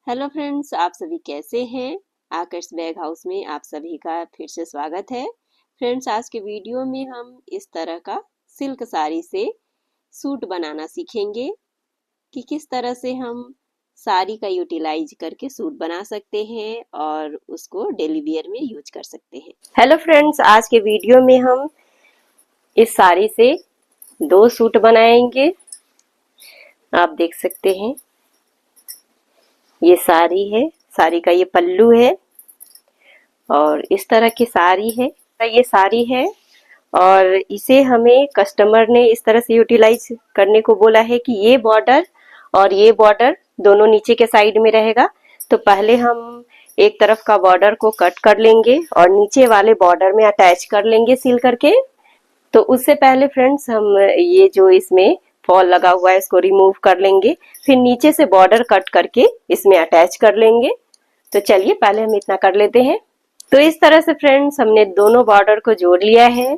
Hello friends, आप सभी कैसे हैं। आकर्ष बैग हाउस में आप सभी का फिर से स्वागत है। फ्रेंड्स, आज के वीडियो में हम इस तरह का सिल्क साड़ी से सूट बनाना सीखेंगे कि किस तरह से हम साड़ी का यूटिलाइज करके सूट बना सकते हैं और उसको डेली वियर में यूज कर सकते हैं। हेलो फ्रेंड्स, आज के वीडियो में हम इस साड़ी से 2 सूट बनाएंगे। आप देख सकते हैं, ये साड़ी है, साड़ी का ये पल्लू है और इस तरह की साड़ी है। ये साड़ी है और इसे हमें कस्टमर ने इस तरह से यूटिलाइज करने को बोला है कि ये बॉर्डर और ये बॉर्डर दोनों नीचे के साइड में रहेगा। तो पहले हम एक तरफ का बॉर्डर को कट कर लेंगे और नीचे वाले बॉर्डर में अटैच कर लेंगे सिल करके। तो उससे पहले फ्रेंड्स, हम ये जो इसमें फॉल लगा हुआ है इसको रिमूव कर लेंगे, फिर नीचे से बॉर्डर कट करके इसमें अटैच कर लेंगे। तो चलिए पहले हम इतना कर लेते हैं। तो इस तरह से फ्रेंड्स, हमने दोनों बॉर्डर को जोड़ लिया है।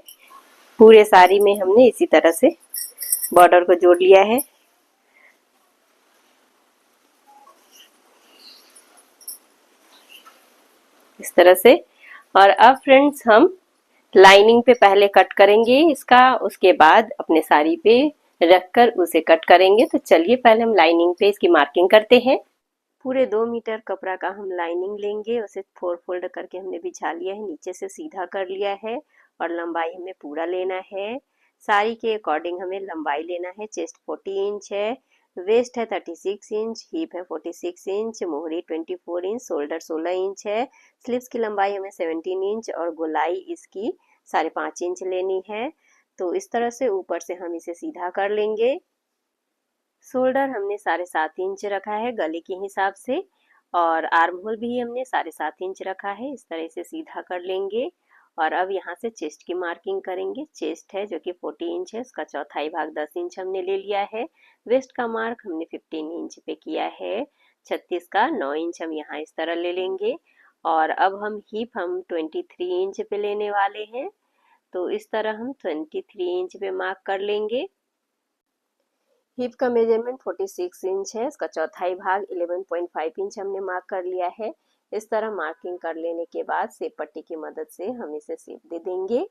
पूरे साड़ी में हमने इसी तरह से बॉर्डर को जोड़ लिया है। इस तरह से। और अब फ्रेंड्स, हम लाइनिंग पे पहले कट करेंगे इसका, उसके बाद अपने साड़ी पे रखकर उसे कट करेंगे। तो चलिए पहले हम लाइनिंग पे इसकी मार्किंग करते हैं। पूरे 2 मीटर कपड़ा का हम लाइनिंग लेंगे, उसे 4 फोल्ड करके हमने बिछा लिया है, नीचे से सीधा कर लिया है और लंबाई हमें पूरा लेना है। साड़ी के अकॉर्डिंग हमें लंबाई लेना है। चेस्ट 40 इंच है, वेस्ट है 36 इंच, हिप है 46 इंच, मोहरी 24 इंच, शोल्डर 16 इंच है। स्लीव्स की लंबाई हमें 17 इंच और गोलाई इसकी 5.5 इंच लेनी है। तो इस तरह से ऊपर से हम इसे सीधा कर लेंगे। शोल्डर हमने 7.5 इंच रखा है गले के हिसाब से और आर्म होल भी हमने 7.5 इंच रखा है। इस तरह से सीधा कर लेंगे और अब यहाँ से चेस्ट की मार्किंग करेंगे। चेस्ट है जो कि 40 इंच है, उसका चौथाई भाग 10 इंच हमने ले लिया है। वेस्ट का मार्क हमने 15 इंच पे किया है। 36 का 9 इंच हम यहाँ इस तरह ले लेंगे। और अब हम हिप 23 इंच पे लेने वाले हैं। तो इस तरह हम 23 इंच पे मार्क कर लेंगे। हिप का मेजरमेंट 46 इंच है, इसका चौथाई भाग 11.5 इंच हमने मार्क कर लिया है। इस तरह मार्किंग कर लेने के बाद सेप पट्टी की मदद से हम इसे सेप दे देंगे।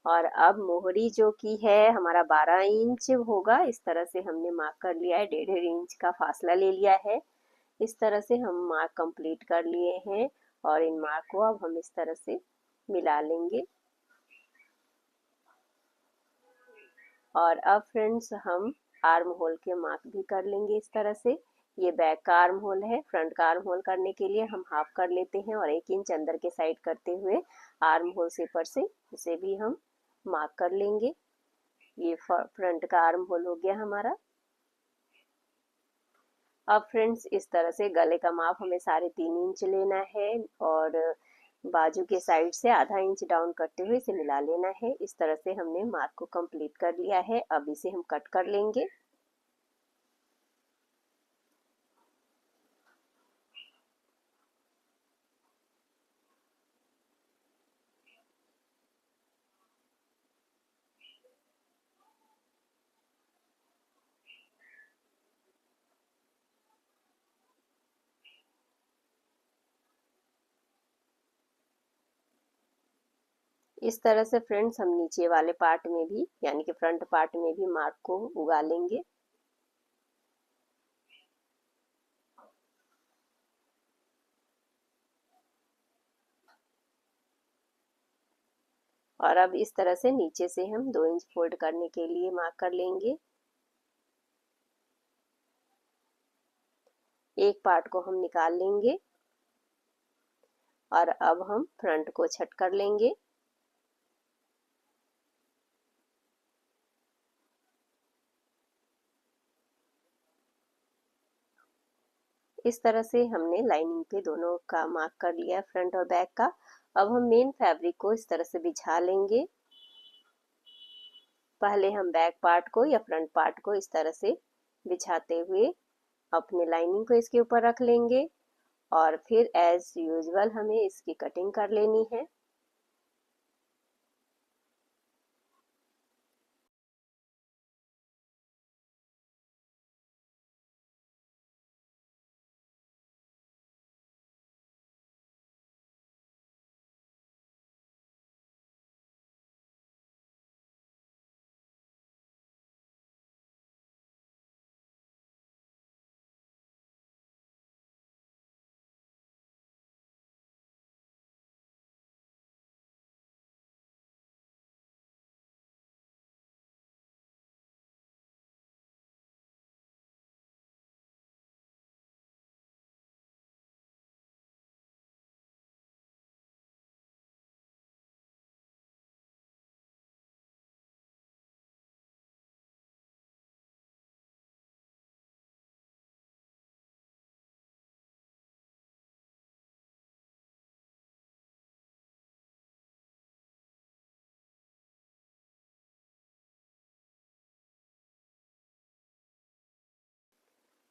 और अब मोहरी जो की है हमारा 12 इंच होगा। इस तरह से हमने मार्क कर लिया है, 1.5 इंच का फासला ले लिया है। इस तरह से हम मार्क कंप्लीट कर लिए हैं और इन मार्क को अब हम इस तरह से मिला लेंगे। और अब फ्रेंड्स, हम आर्म होल के मार्क भी कर लेंगे इस तरह से। ये बैक का आर्म होल है, फ्रंट का आर्म होल करने के लिए हम हाफ कर लेते हैं और 1 इंच अंदर के साइड करते हुए आर्म होल सेपर से इसे भी हम मार्क कर लेंगे। ये फ्रंट का आर्म होल हो गया हमारा। अब फ्रेंड्स, इस तरह से गले का माप हमें 3.5 इंच लेना है और बाजू के साइड से आधा इंच डाउन करते हुए इसे मिला लेना है। इस तरह से हमने मार्क को कंप्लीट कर लिया है। अब इसे हम कट कर लेंगे। इस तरह से फ्रेंड्स, हम नीचे वाले पार्ट में भी यानी कि फ्रंट पार्ट में भी मार्क को उगा लेंगे। और अब इस तरह से नीचे से हम 2 इंच फोल्ड करने के लिए मार्क कर लेंगे। एक पार्ट को हम निकाल लेंगे और अब हम फ्रंट को छट कर लेंगे। इस तरह से हमने लाइनिंग पे दोनों का मार्क कर लिया, फ्रंट और बैक का। अब हम मेन फैब्रिक को इस तरह से बिछा लेंगे। पहले हम बैक पार्ट को या फ्रंट पार्ट को इस तरह से बिछाते हुए अपने लाइनिंग को इसके ऊपर रख लेंगे और फिर एज यूजुअल हमें इसकी कटिंग कर लेनी है।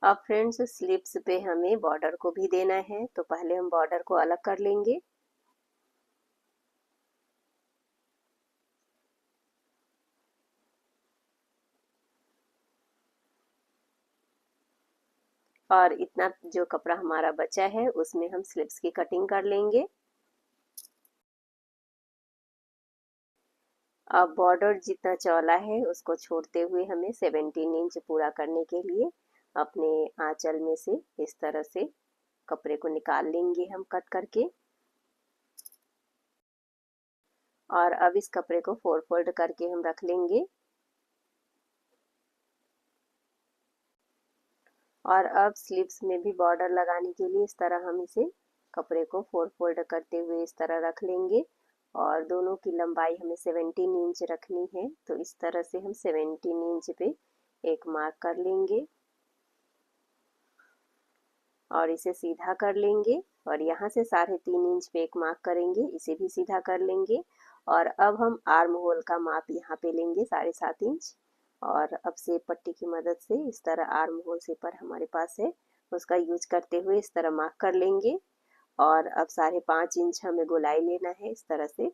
अब फ्रेंड्स स्लीव्स पे हमें बॉर्डर को भी देना है, तो पहले हम बॉर्डर को अलग कर लेंगे। और इतना जो कपड़ा हमारा बचा है उसमें हम स्लीव्स की कटिंग कर लेंगे। अब बॉर्डर जितना चौड़ा है उसको छोड़ते हुए हमें 17 इंच पूरा करने के लिए अपने आंचल में से इस तरह से कपड़े को निकाल लेंगे हम कट करके। और अब इस कपड़े को 4 फोल्ड करके हम रख लेंगे। और अब स्लीव्स में भी बॉर्डर लगाने के लिए इस तरह हम इसे कपड़े को 4 फोल्ड करते हुए इस तरह रख लेंगे। और दोनों की लंबाई हमें 17 इंच रखनी है, तो इस तरह से हम 17 इंच पे एक मार्क कर लेंगे और इसे सीधा कर लेंगे। और यहाँ से 3.5 इंच पे एक मार्क करेंगे, इसे भी सीधा कर लेंगे। और अब हम आर्म होल का माप यहाँ पे लेंगे 7.5 इंच। और अब सेप पट्टी की मदद से इस तरह आर्म होल सेपर हमारे पास है, उसका यूज करते हुए इस तरह मार्क कर लेंगे। और अब 5.5 इंच हमें गोलाई लेना है इस तरह से।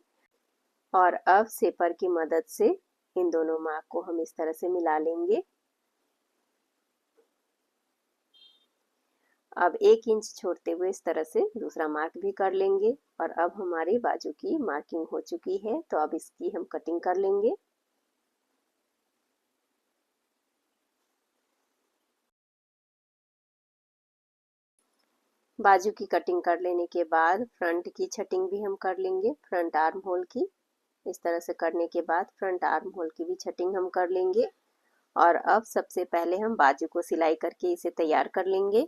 और अब सेपर की मदद से इन दोनों मार्क को हम इस तरह से मिला लेंगे। अब 1 इंच छोड़ते हुए इस तरह से दूसरा मार्क भी कर लेंगे। और अब हमारी बाजू की मार्किंग हो चुकी है, तो अब इसकी हम कटिंग कर लेंगे। बाजू की कटिंग कर लेने के बाद फ्रंट की छटिंग भी हम कर लेंगे, फ्रंट आर्म होल की। इस तरह से करने के बाद फ्रंट आर्म होल की भी छटिंग हम कर लेंगे। और अब सबसे पहले हम बाजू को सिलाई करके इसे तैयार कर लेंगे।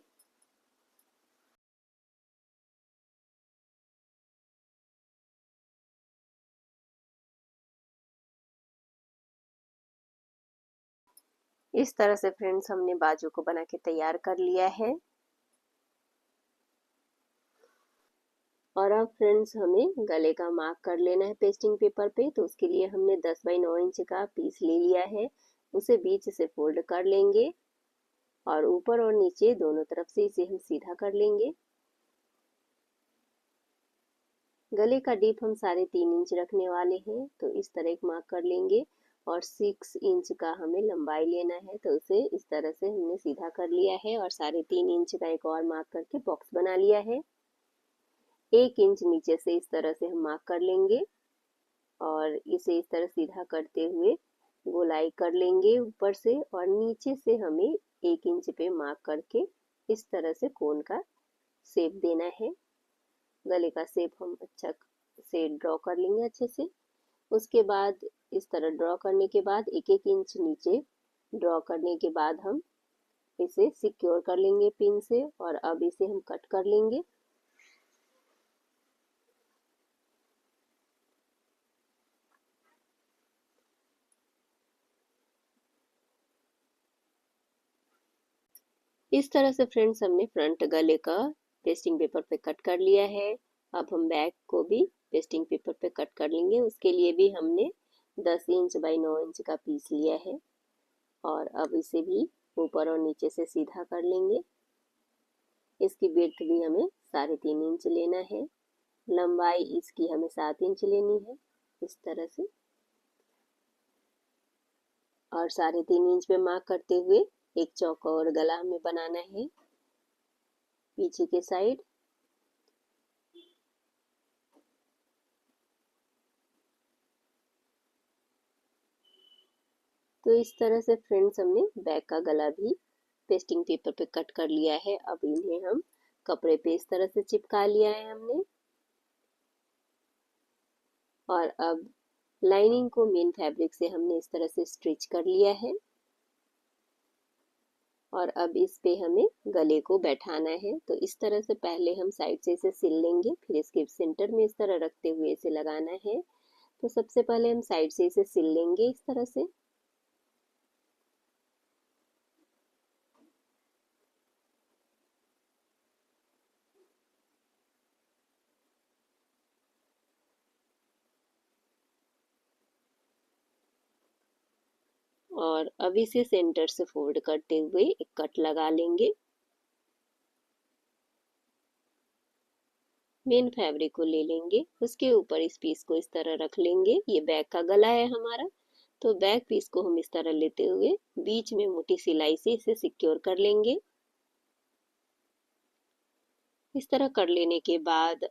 इस तरह से फ्रेंड्स हमने बाजू को बना के तैयार कर लिया है। और अब फ्रेंड्स हमें गले का मार्क कर लेना है पेस्टिंग पेपर पे, तो उसके लिए हमने 10 बाई 9 इंच का पीस ले लिया है, उसे बीच से फोल्ड कर लेंगे और ऊपर और नीचे दोनों तरफ से इसे हम सीधा कर लेंगे। गले का डीप हम 3.5 इंच रखने वाले हैं, तो इस तरह एक मार्क कर लेंगे। और 6 इंच का हमें लंबाई लेना है, तो उसे इस तरह से हमने सीधा कर लिया है। और 3.5 इंच का एक और मार्क करके बॉक्स बना लिया है। 1 इंच नीचे से इस तरह से हम मार्क कर लेंगे और इसे इस तरह सीधा करते हुए गोलाई कर लेंगे ऊपर से। और नीचे से हमें 1 इंच पे मार्क करके इस तरह से कोन का शेप देना है। गले का शेप हम अच्छा से ड्रॉ कर लेंगे अच्छे से। उसके बाद इस तरह ड्रॉ करने के बाद 1-1 इंच नीचे ड्रॉ करने के बाद हम इसे सिक्योर कर लेंगे पिन से। और अब इसे हम कट कर लेंगे। इस तरह से फ्रेंड्स हमने फ्रंट गले का पेस्टिंग पेपर पे कट कर लिया है। अब हम बैक को भी पेस्टिंग पेपर पे कट कर लेंगे। उसके लिए भी हमने 10 इंच बाई 9 इंच का पीस लिया है और अब इसे भी ऊपर और नीचे से सीधा कर लेंगे। इसकी विड्थ भी हमें 3.5 इंच लेना है। लंबाई इसकी हमें 7 इंच लेनी है इस तरह से। और 3.5 इंच पे मार्क करते हुए एक चौका और गला हमें बनाना है पीछे के साइड। तो इस तरह से फ्रेंड्स हमने बैक का गला भी पेस्टिंग पेपर पे कट कर लिया है। अब इन्हें हम कपड़े पे इस तरह से चिपका लिया है हमने। और अब लाइनिंग को मेन फैब्रिक से हमने इस तरह से स्टिच कर लिया है। और अब इस पे हमें गले को बैठाना है, तो इस तरह से पहले हम साइड से इसे सिल लेंगे, फिर इसके सेंटर में इस तरह रखते हुए इसे लगाना है। तो सबसे पहले हम साइड से इसे सिल लेंगे इस तरह से। और अब इसे सेंटर से फोल्ड करते हुए एक कट लगा लेंगे। मेन फैब्रिक को ले लेंगे, उसके ऊपर इस पीस को इस तरह रख लेंगे। ये बैक का गला है हमारा, तो बैक पीस को हम इस तरह लेते हुए बीच में मोटी सिलाई से इसे सिक्योर कर लेंगे। इस तरह कर लेने के बाद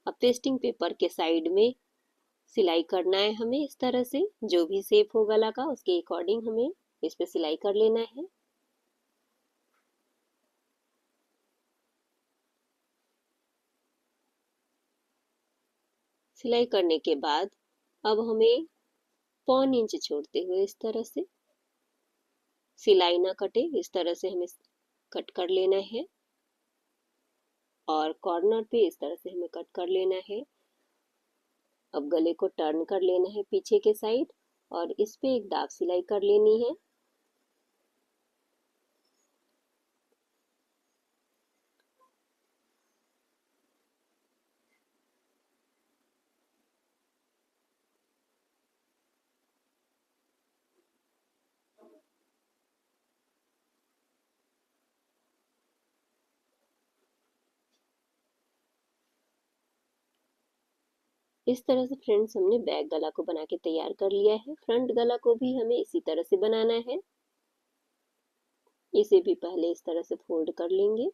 अब पेस्टिंग पेपर के साइड में सिलाई करना है हमें। इस तरह से जो भी शेप हो गला का उसके अकॉर्डिंग हमें इस पे सिलाई कर लेना है। सिलाई करने के बाद अब हमें 1.25 इंच छोड़ते हुए इस तरह से, सिलाई ना कटे इस तरह से हमें कट कर लेना है और कॉर्नर पे इस तरह से हमें कट कर लेना है। अब गले को टर्न कर लेना है पीछे के साइड और इस पे एक दाब सिलाई कर लेनी है। इस तरह से फ्रेंड्स हमने बैक गला को बना के तैयार कर लिया है। फ्रंट गला को भी हमें इसी तरह से बनाना है। इसे भी पहले इस तरह से फोल्ड कर लेंगे।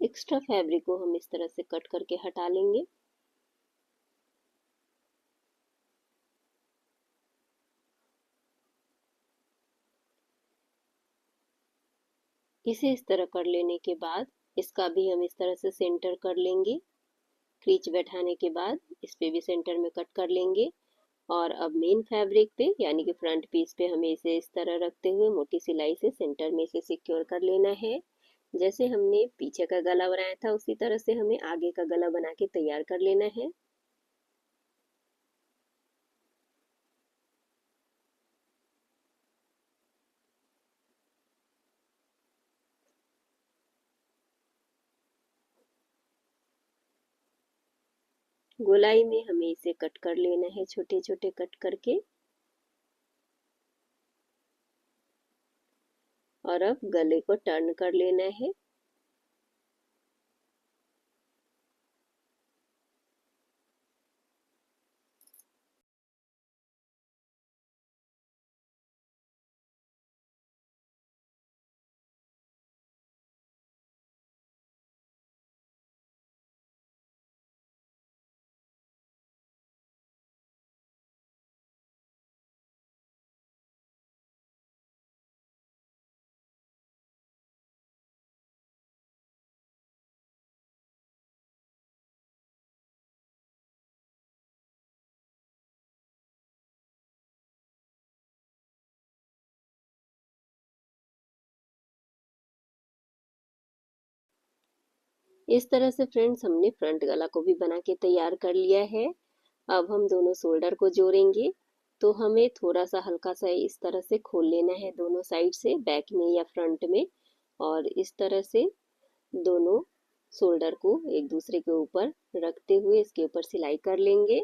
एक्स्ट्रा फैब्रिक को हम इस तरह से कट करके हटा लेंगे। इसे इस तरह कर लेने के बाद इसका भी हम इस तरह से सेंटर कर लेंगे। क्रीच बैठाने के बाद इस पे भी सेंटर में कट कर लेंगे और अब मेन फैब्रिक पे यानी कि फ्रंट पीस पे हमें इसे इस तरह रखते हुए मोटी सिलाई से सेंटर में इसे सिक्योर कर लेना है। जैसे हमने पीछे का गला बनाया था उसी तरह से हमें आगे का गला बना के तैयार कर लेना है। गोलाई में हमें इसे कट कर लेना है छोटे छोटे कट करके। और अब गले को टर्न कर लेना है। इस तरह से फ्रेंड्स हमने फ्रंट गला को भी बना के तैयार कर लिया है। अब हम दोनों शोल्डर को जोड़ेंगे, तो हमें थोड़ा सा हल्का सा इस तरह से खोल लेना है दोनों साइड से, बैक में या फ्रंट में, और इस तरह से दोनों शोल्डर को एक दूसरे के ऊपर रखते हुए इसके ऊपर सिलाई कर लेंगे।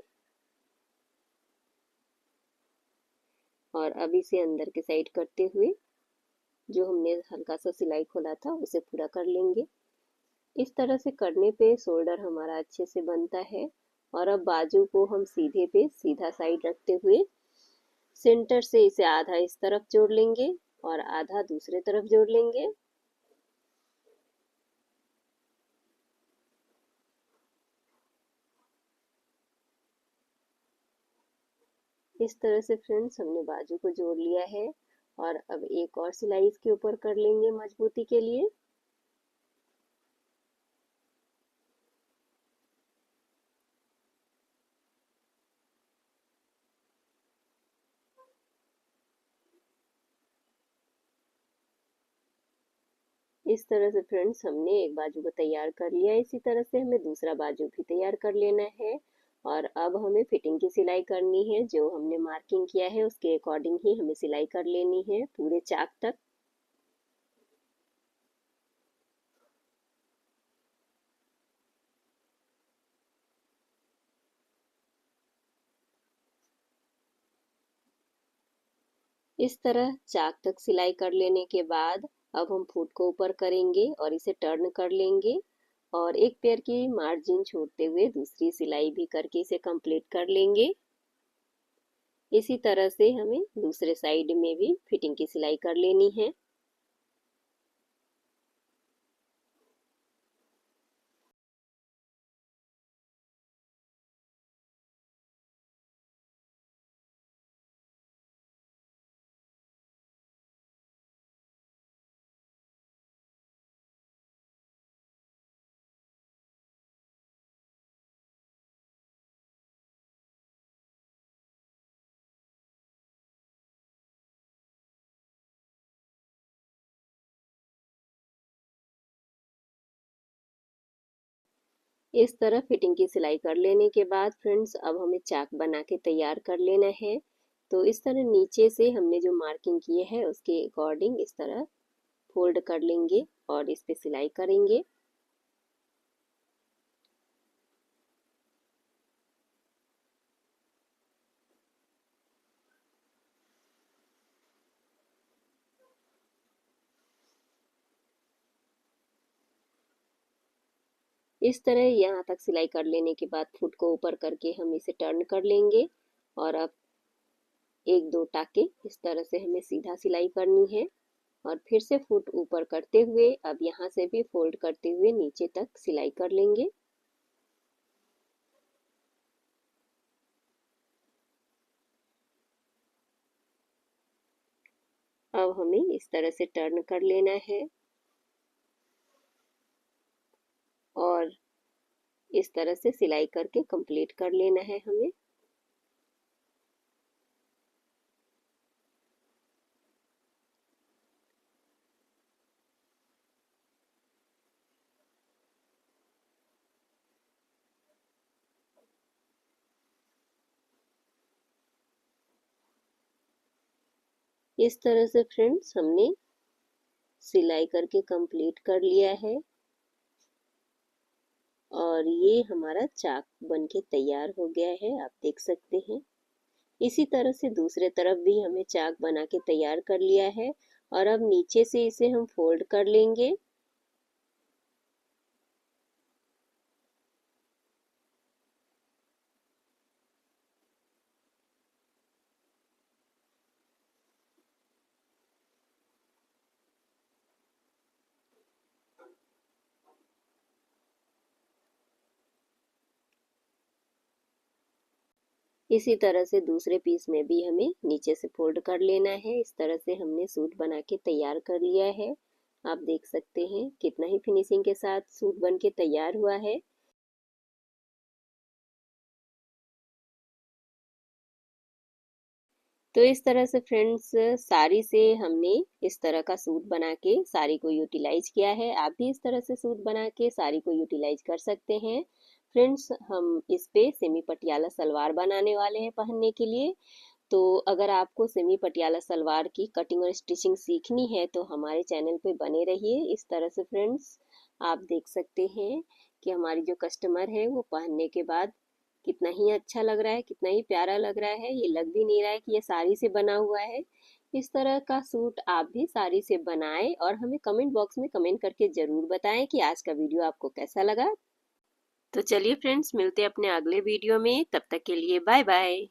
और अब इसे अंदर के साइड करते हुए जो हमने हल्का सा सिलाई खोला था उसे पूरा कर लेंगे। इस तरह से करने पे शोल्डर हमारा अच्छे से बनता है। और अब बाजू को हम सीधे पे सीधा साइड रखते हुए सेंटर से इसे आधा इस तरफ जोड़ लेंगे और आधा दूसरे तरफ जोड़ लेंगे। इस तरह से फ्रेंड्स हमने बाजू को जोड़ लिया है और अब एक और सिलाई इसके ऊपर कर लेंगे मजबूती के लिए। इस तरह से फ्रेंड्स हमने एक बाजू को तैयार कर लिया है। इसी तरह से हमें दूसरा बाजू भी तैयार कर लेना है और अब हमें फिटिंग की सिलाई करनी है। जो हमने मार्किंग किया है उसके अकॉर्डिंग ही हमें सिलाई कर लेनी है पूरे चाक तक। इस तरह चाक तक सिलाई कर लेने के बाद अब हम फुट को ऊपर करेंगे और इसे टर्न कर लेंगे और एक पैर की मार्जिन छोड़ते हुए दूसरी सिलाई भी करके इसे कंप्लीट कर लेंगे। इसी तरह से हमें दूसरे साइड में भी फिटिंग की सिलाई कर लेनी है। इस तरह फिटिंग की सिलाई कर लेने के बाद फ्रेंड्स अब हमें चाक बना के तैयार कर लेना है। तो इस तरह नीचे से हमने जो मार्किंग किए है उसके अकॉर्डिंग इस तरह फोल्ड कर लेंगे और इस पे सिलाई करेंगे। इस तरह यहाँ तक सिलाई कर लेने के बाद फुट को ऊपर करके हम इसे टर्न कर लेंगे और अब एक दो टाके इस तरह से हमें सीधा सिलाई करनी है और फिर से फुट ऊपर करते हुए अब यहाँ से भी फोल्ड करते हुए नीचे तक सिलाई कर लेंगे। अब हमें इस तरह से टर्न कर लेना है और इस तरह से सिलाई करके कंप्लीट कर लेना है हमें। इस तरह से फ्रेंड्स हमने सिलाई करके कंप्लीट कर लिया है और ये हमारा चाक बनके तैयार हो गया है, आप देख सकते हैं। इसी तरह से दूसरे तरफ भी हमें चाक बना के तैयार कर लिया है और अब नीचे से इसे हम फोल्ड कर लेंगे। इसी तरह से दूसरे पीस में भी हमें नीचे से फोल्ड कर लेना है। इस तरह से हमने सूट बना के तैयार कर लिया है। आप देख सकते हैं कितना ही फिनिशिंग के साथ सूट बन के तैयार हुआ है। तो इस तरह से फ्रेंड्स साड़ी से हमने इस तरह का सूट बना के साड़ी को यूटिलाइज किया है। आप भी इस तरह से सूट बना के साड़ी को यूटिलाइज कर सकते हैं। फ्रेंड्स हम इस पे सेमी पटियाला सलवार बनाने वाले हैं पहनने के लिए। तो अगर आपको सेमी पटियाला सलवार की कटिंग और स्टिचिंग सीखनी है तो हमारे चैनल पे बने रहिए। इस तरह से फ्रेंड्स आप देख सकते हैं कि हमारी जो कस्टमर है वो पहनने के बाद कितना ही अच्छा लग रहा है, कितना ही प्यारा लग रहा है। ये लग भी नहीं रहा है कि ये साड़ी से बना हुआ है। इस तरह का सूट आप भी साड़ी से बनाएं और हमें कमेंट बॉक्स में कमेंट करके जरूर बताएं कि आज का वीडियो आपको कैसा लगा। तो चलिए फ्रेंड्स मिलते हैं अपने अगले वीडियो में, तब तक के लिए बाय बाय।